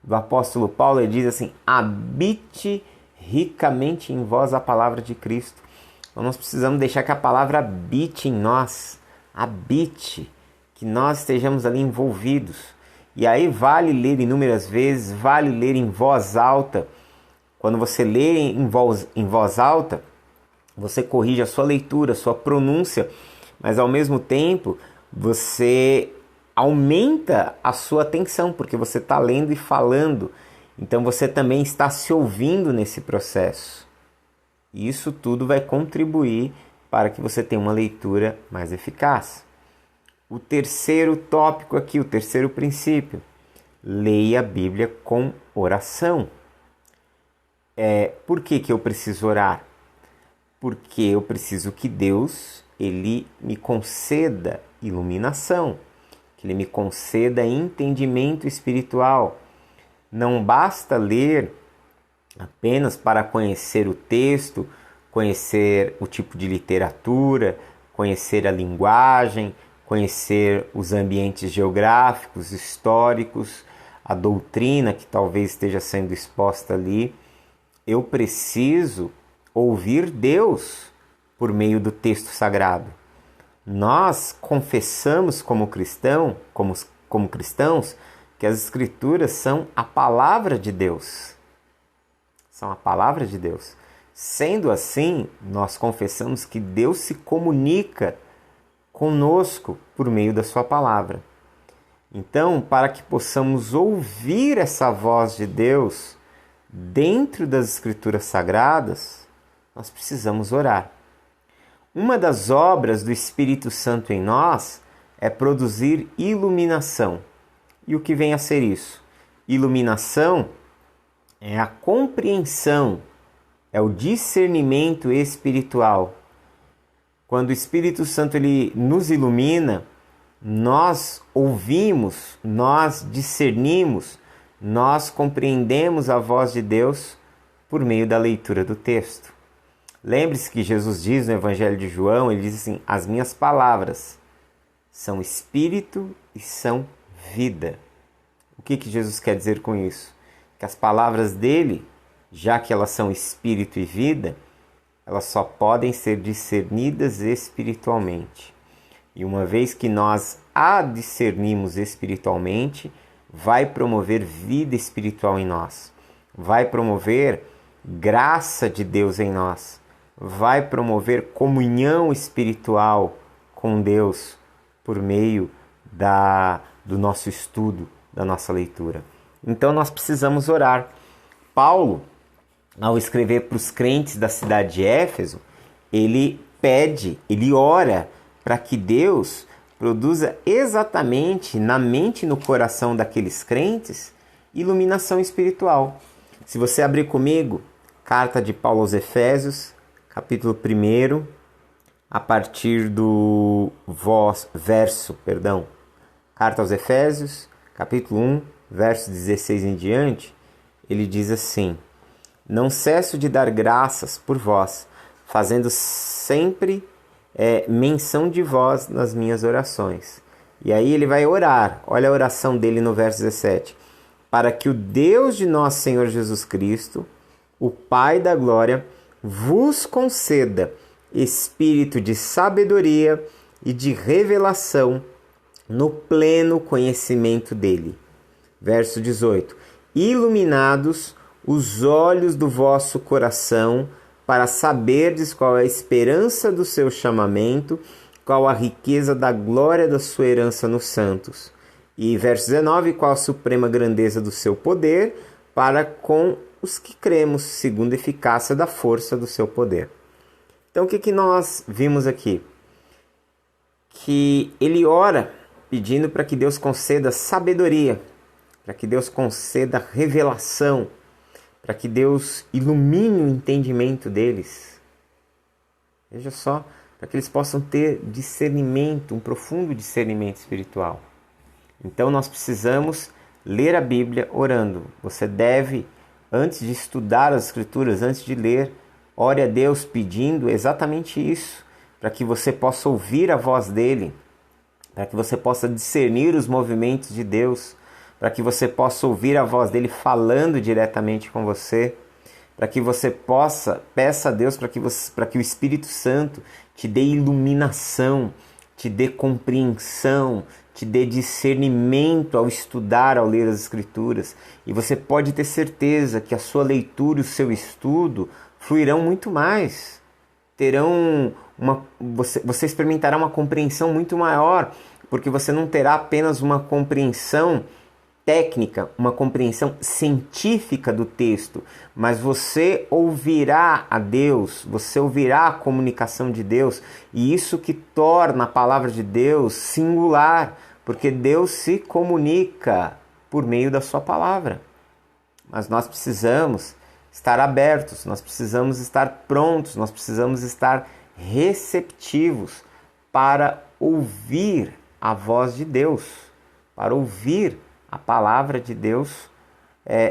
do apóstolo Paulo, ele diz assim: habite ricamente em vós a palavra de Cristo. Então nós precisamos deixar que a palavra habite em nós, habite, que nós estejamos ali envolvidos. E aí vale ler inúmeras vezes, vale ler em voz alta. Quando você lê em voz alta, você corrige a sua leitura, a sua pronúncia, mas ao mesmo tempo você aumenta a sua atenção, porque você está lendo e falando. Então você também está se ouvindo nesse processo. E isso tudo vai contribuir para que você tenha uma leitura mais eficaz. O terceiro tópico aqui, o terceiro princípio: leia a Bíblia com oração. Por que eu preciso orar? Porque eu preciso que Deus ele me conceda iluminação, que Ele me conceda entendimento espiritual. Não basta ler apenas para conhecer o texto, conhecer o tipo de literatura, conhecer a linguagem, conhecer os ambientes geográficos, históricos, a doutrina que talvez esteja sendo exposta ali. Eu preciso ouvir Deus por meio do texto sagrado. Nós confessamos como cristãos que as Escrituras são a palavra de Deus. São a palavra de Deus. Sendo assim, nós confessamos que Deus se comunica conosco por meio da sua palavra. Então, para que possamos ouvir essa voz de Deus dentro das Escrituras Sagradas, nós precisamos orar. uma das obras do Espírito Santo em nós é produzir iluminação. E o que vem a ser isso? Iluminação é a compreensão, é o discernimento espiritual. Quando o Espírito Santo ele nos ilumina, nós ouvimos, nós discernimos, nós compreendemos a voz de Deus por meio da leitura do texto. Lembre-se que Jesus diz no Evangelho de João, ele diz assim: as minhas palavras são espírito e são vida. O que Jesus quer dizer com isso? Que as palavras dele, já que elas são espírito e vida, elas só podem ser discernidas espiritualmente. E uma vez que nós a discernimos espiritualmente, vai promover vida espiritual em nós, vai promover graça de Deus em nós, vai promover comunhão espiritual com Deus por meio do nosso estudo, da nossa leitura. Então nós precisamos orar. Paulo, ao escrever para os crentes da cidade de Éfeso, ele ora para que Deus produza exatamente na mente e no coração daqueles crentes iluminação espiritual. Se você abrir comigo, carta de Paulo aos Efésios, capítulo 1, a partir do carta aos Efésios, capítulo 1, verso 16 em diante, ele diz assim: não cesso de dar graças por vós, fazendo sempre menção de vós nas minhas orações. E aí ele vai orar, olha a oração dele no verso 17: para que o Deus de nosso Senhor Jesus Cristo, o Pai da glória, vos conceda espírito de sabedoria e de revelação no pleno conhecimento dele. Verso 18: iluminados os olhos do vosso coração, para saberdes qual é a esperança do seu chamamento, qual a riqueza da glória da sua herança nos santos. E verso 19: qual a suprema grandeza do seu poder para com os que cremos, segundo a eficácia da força do seu poder. Então o que nós vimos aqui? Que ele ora pedindo para que Deus conceda sabedoria, para que Deus conceda revelação, para que Deus ilumine o entendimento deles. Veja só, para que eles possam ter discernimento, um profundo discernimento espiritual. Então nós precisamos ler a Bíblia orando. Você deve, antes de estudar as Escrituras, antes de ler, ore a Deus pedindo exatamente isso, para que você possa ouvir a voz dele, para que você possa discernir os movimentos de Deus, para que você possa ouvir a voz dele falando diretamente com você, para que você peça a Deus para que o Espírito Santo te dê iluminação, te dê compreensão, te dê discernimento ao estudar, ao ler as Escrituras. E você pode ter certeza que a sua leitura e o seu estudo fluirão muito mais. Você experimentará uma compreensão muito maior, porque você não terá apenas uma compreensão técnica, uma compreensão científica do texto, mas você ouvirá a Deus, você ouvirá a comunicação de Deus, e isso que torna a palavra de Deus singular, porque Deus se comunica por meio da sua palavra. Mas nós precisamos estar abertos, nós precisamos estar prontos, nós precisamos estar receptivos para ouvir a voz de Deus, para ouvir a palavra de Deus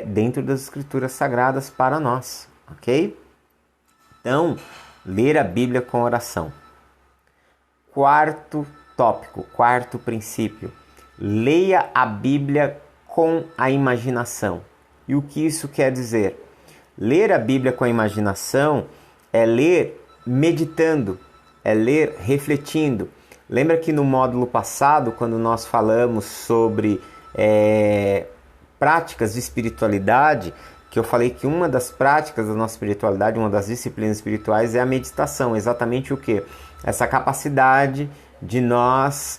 dentro das Escrituras Sagradas para nós, ok? Então, ler a Bíblia com oração. Quarto tópico, quarto princípio: leia a Bíblia com a imaginação. E o que isso quer dizer? Ler a Bíblia com a imaginação é ler meditando, é ler refletindo. Lembra que no módulo passado, quando nós falamos sobre práticas de espiritualidade, que eu falei que uma das práticas da nossa espiritualidade, uma das disciplinas espirituais é a meditação. Exatamente o quê? Essa capacidade de nós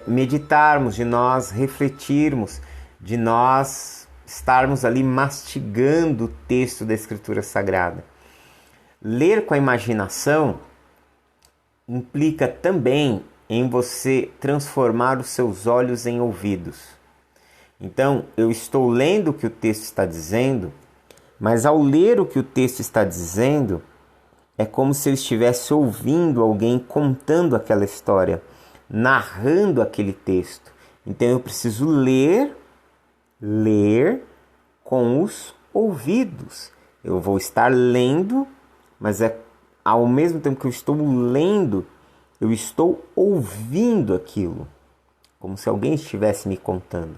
meditarmos, de nós refletirmos, de nós estarmos ali mastigando o texto da Escritura Sagrada. Ler com a imaginação implica também em você transformar os seus olhos em ouvidos. Então, eu estou lendo o que o texto está dizendo, mas ao ler o que o texto está dizendo, é como se eu estivesse ouvindo alguém contando aquela história, narrando aquele texto. Então, eu preciso ler com os ouvidos. Eu vou estar lendo, mas ao mesmo tempo que eu estou lendo, eu estou ouvindo aquilo, como se alguém estivesse me contando.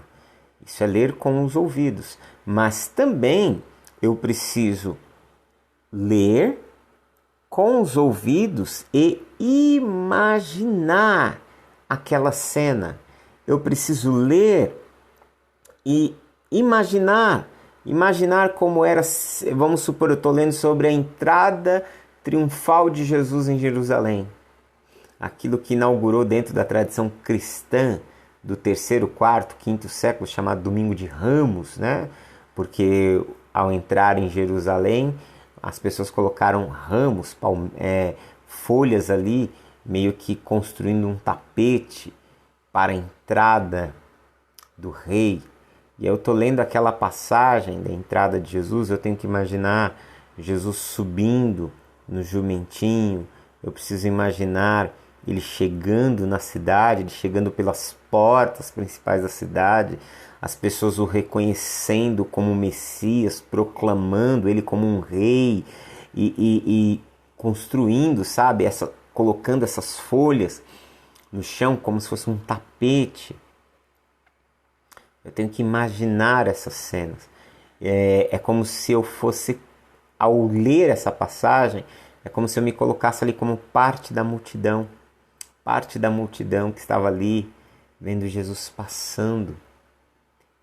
Isso é ler com os ouvidos. Mas também eu preciso ler com os ouvidos e imaginar aquela cena. Eu preciso ler e imaginar como era, vamos supor, eu estou lendo sobre a entrada triunfal de Jesus em Jerusalém. Aquilo que inaugurou dentro da tradição cristã do 3º, 4º, 5º século, chamado Domingo de Ramos, né? Porque ao entrar em Jerusalém, as pessoas colocaram ramos, folhas ali, meio que construindo um tapete para a entrada do rei. E eu estou lendo aquela passagem da entrada de Jesus, eu tenho que imaginar Jesus subindo no jumentinho, eu preciso imaginar ele chegando na cidade, ele chegando pelas portas principais da cidade, as pessoas o reconhecendo como Messias, proclamando ele como um rei e construindo, sabe, colocando essas folhas no chão como se fosse um tapete. Eu tenho que imaginar essas cenas. É como se eu fosse, ao ler essa passagem, é como se eu me colocasse ali como parte da multidão que estava ali, vendo Jesus passando.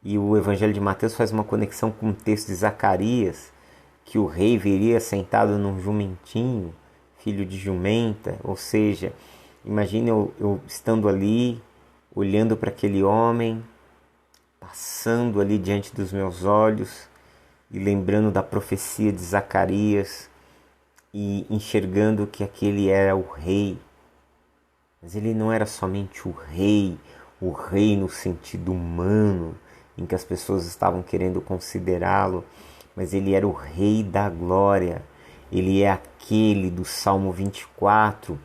E o Evangelho de Mateus faz uma conexão com o texto de Zacarias, que o rei viria sentado num jumentinho, filho de jumenta. Ou seja, imagine eu estando ali, olhando para aquele homem, passando ali diante dos meus olhos e lembrando da profecia de Zacarias e enxergando que aquele era o rei. Mas ele não era somente o rei no sentido humano, em que as pessoas estavam querendo considerá-lo, mas ele era o Rei da Glória. Ele é aquele do Salmo 24,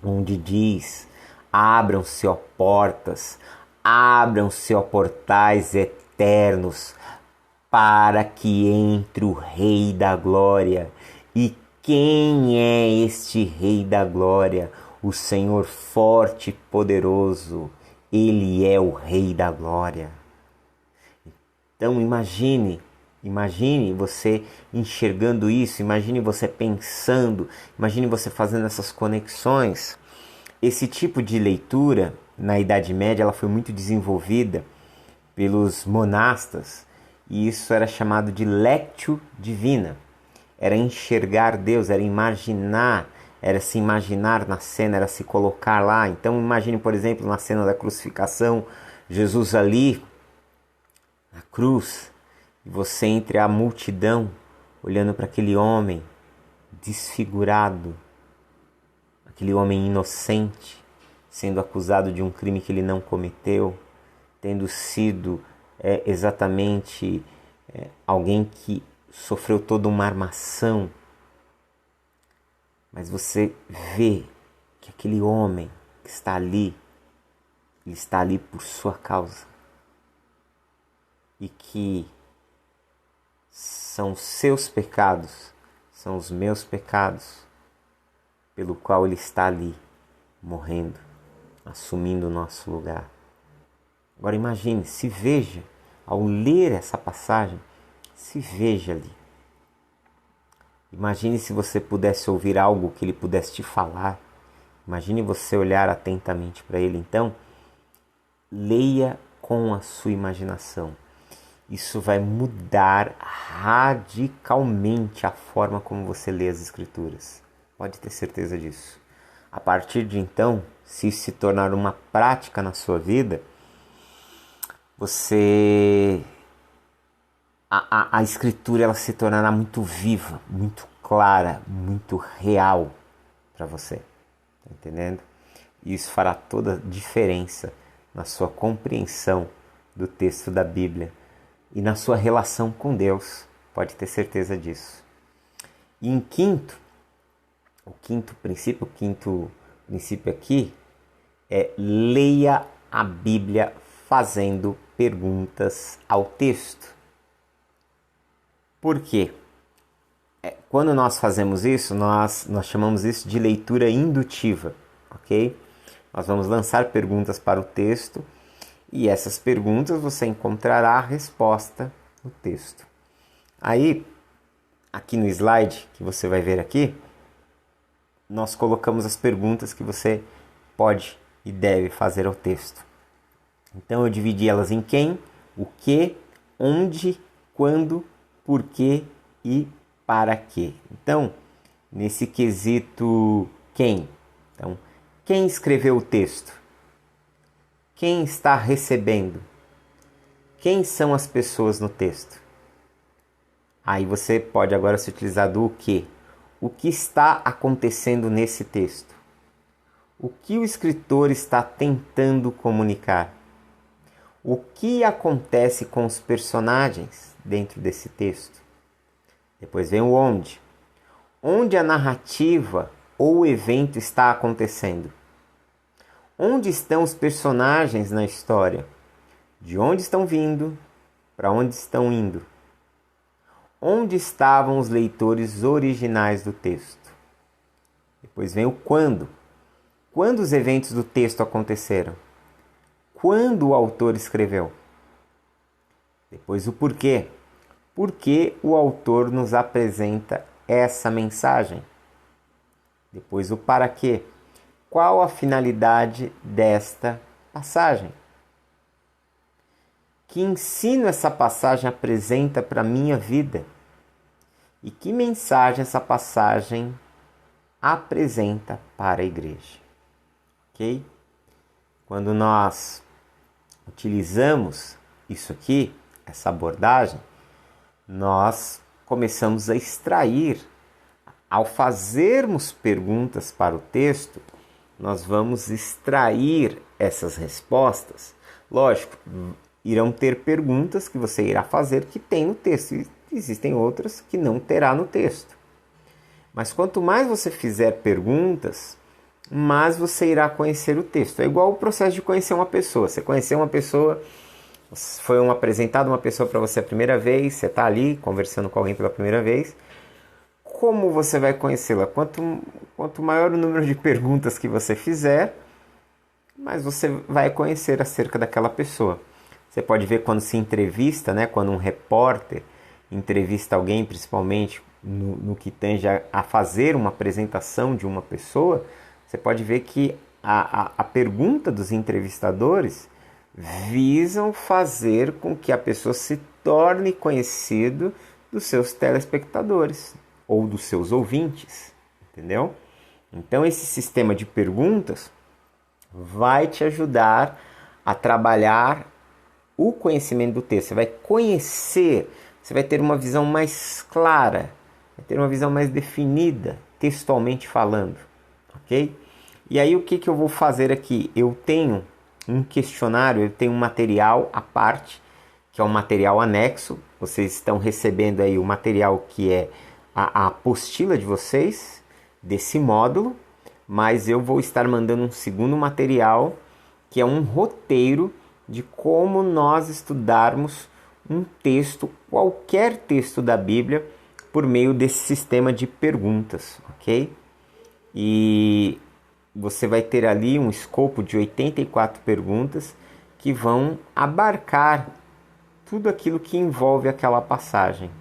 onde diz: abram-se, ó portas, abram-se, ó portais eternos, para que entre o Rei da Glória. E quem é este Rei da Glória? O Senhor forte e poderoso. Ele é o Rei da Glória. Então imagine você enxergando isso, imagine você pensando, imagine você fazendo essas conexões. Esse tipo de leitura, na Idade Média, ela foi muito desenvolvida pelos monastas, e isso era chamado de lectio divina. Era enxergar Deus, era imaginar, era se imaginar na cena, era se colocar lá. Então imagine, por exemplo, na cena da crucificação, Jesus ali na cruz, e você entre a multidão, olhando para aquele homem desfigurado, aquele homem inocente, sendo acusado de um crime que ele não cometeu, tendo sido exatamente alguém que sofreu toda uma armação. Mas você vê que aquele homem que está ali, ele está ali por sua causa. E que são os seus pecados, são os meus pecados, pelo qual ele está ali, morrendo, assumindo o nosso lugar. Agora imagine, se veja, ao ler essa passagem, se veja ali. Imagine se você pudesse ouvir algo que ele pudesse te falar. Imagine você olhar atentamente para ele. Então, leia com a sua imaginação. Isso vai mudar radicalmente a forma como você lê as Escrituras. Pode ter certeza disso. A partir de então, se isso se tornar uma prática na sua vida, a Escritura ela se tornará muito viva, muito clara, muito real para você. Tá entendendo? E isso fará toda a diferença na sua compreensão do texto da Bíblia e na sua relação com Deus, pode ter certeza disso. E em o quinto princípio aqui é: leia a Bíblia fazendo perguntas ao texto. Por quê? Quando nós fazemos isso, nós chamamos isso de leitura indutiva, ok? Nós vamos lançar perguntas para o texto e essas perguntas você encontrará a resposta no texto. Aí, aqui no slide que você vai ver aqui, nós colocamos as perguntas que você pode e deve fazer ao texto. Então eu dividi elas em quem, o que, onde, quando, por quê e para quê. Então, nesse quesito quem? Então, quem escreveu o texto? Quem está recebendo? Quem são as pessoas no texto? Aí você pode agora se utilizar do o quê? O que está acontecendo nesse texto? O que o escritor está tentando comunicar? O que acontece com os personagens dentro desse texto? Depois vem o onde. Onde a narrativa ou o evento está acontecendo? Onde estão os personagens na história? De onde estão vindo? Para onde estão indo? Onde estavam os leitores originais do texto? Depois vem o quando. Quando os eventos do texto aconteceram? Quando o autor escreveu? Depois o porquê. Por que o autor nos apresenta essa mensagem? Depois o para quê. Qual a finalidade desta passagem? Que ensino essa passagem apresenta para a minha vida? E que mensagem essa passagem apresenta para a igreja? Ok? Quando nós utilizamos isso aqui, essa abordagem, nós começamos a extrair. Ao fazermos perguntas para o texto, nós vamos extrair essas respostas. Lógico, irão ter perguntas que você irá fazer que tem no texto, e existem outras que não terá no texto. Mas quanto mais você fizer perguntas, mais você irá conhecer o texto. É igual o processo de conhecer uma pessoa. Você conheceu uma pessoa, foi apresentado uma pessoa para você a primeira vez, você está ali conversando com alguém pela primeira vez. Como você vai conhecê-la? Quanto maior o número de perguntas que você fizer, mais você vai conhecer acerca daquela pessoa. Você pode ver quando se entrevista, né? Quando um repórter entrevista alguém, principalmente no que tange a fazer uma apresentação de uma pessoa, você pode ver que a pergunta dos entrevistadores visam fazer com que a pessoa se torne conhecido dos seus telespectadores ou dos seus ouvintes, entendeu? Então esse sistema de perguntas vai te ajudar a trabalhar o conhecimento do texto. Você vai conhecer, você vai ter uma visão mais clara, vai ter uma visão mais definida, textualmente falando, ok? E aí o que eu vou fazer aqui? Eu tenho um questionário, eu tenho um material à parte, que é um material anexo. Vocês estão recebendo aí o material que é a apostila de vocês, desse módulo, mas eu vou estar mandando um segundo material, que é um roteiro de como nós estudarmos um texto, qualquer texto da Bíblia, por meio desse sistema de perguntas, ok? E você vai ter ali um escopo de 84 perguntas que vão abarcar tudo aquilo que envolve aquela passagem,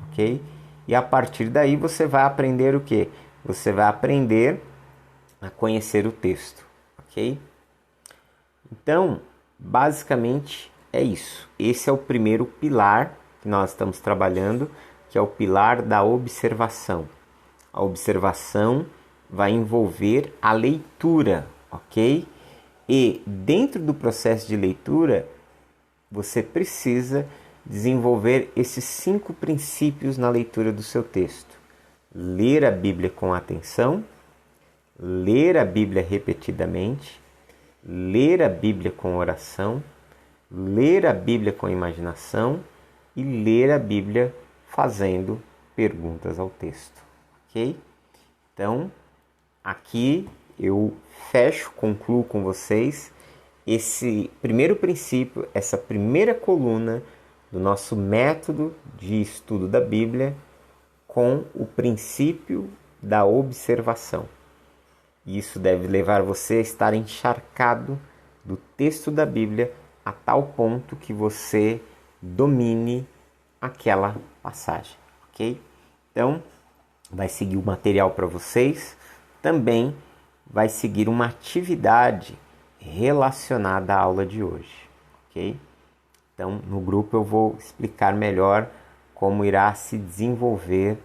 ok? E a partir daí você vai aprender o quê? Você vai aprender a conhecer o texto, ok? Então, basicamente é isso. Esse é o primeiro pilar que nós estamos trabalhando, que é o pilar da observação. A observação vai envolver a leitura, ok? E dentro do processo de leitura, você precisa desenvolver esses 5 princípios na leitura do seu texto. Ler a Bíblia com atenção, ler a Bíblia repetidamente, ler a Bíblia com oração, ler a Bíblia com imaginação e ler a Bíblia fazendo perguntas ao texto, ok? Então, aqui eu concluo com vocês esse primeiro princípio, essa primeira coluna do nosso método de estudo da Bíblia com o princípio da observação. Isso deve levar você a estar encharcado do texto da Bíblia a tal ponto que você domine aquela passagem, ok? Então, vai seguir o material para vocês. Também vai seguir uma atividade relacionada à aula de hoje, ok? Então, no grupo eu vou explicar melhor como irá se desenvolver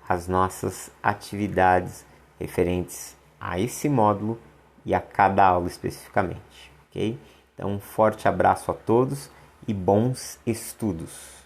as nossas atividades referentes a esse módulo e a cada aula especificamente, ok? Então, um forte abraço a todos e bons estudos!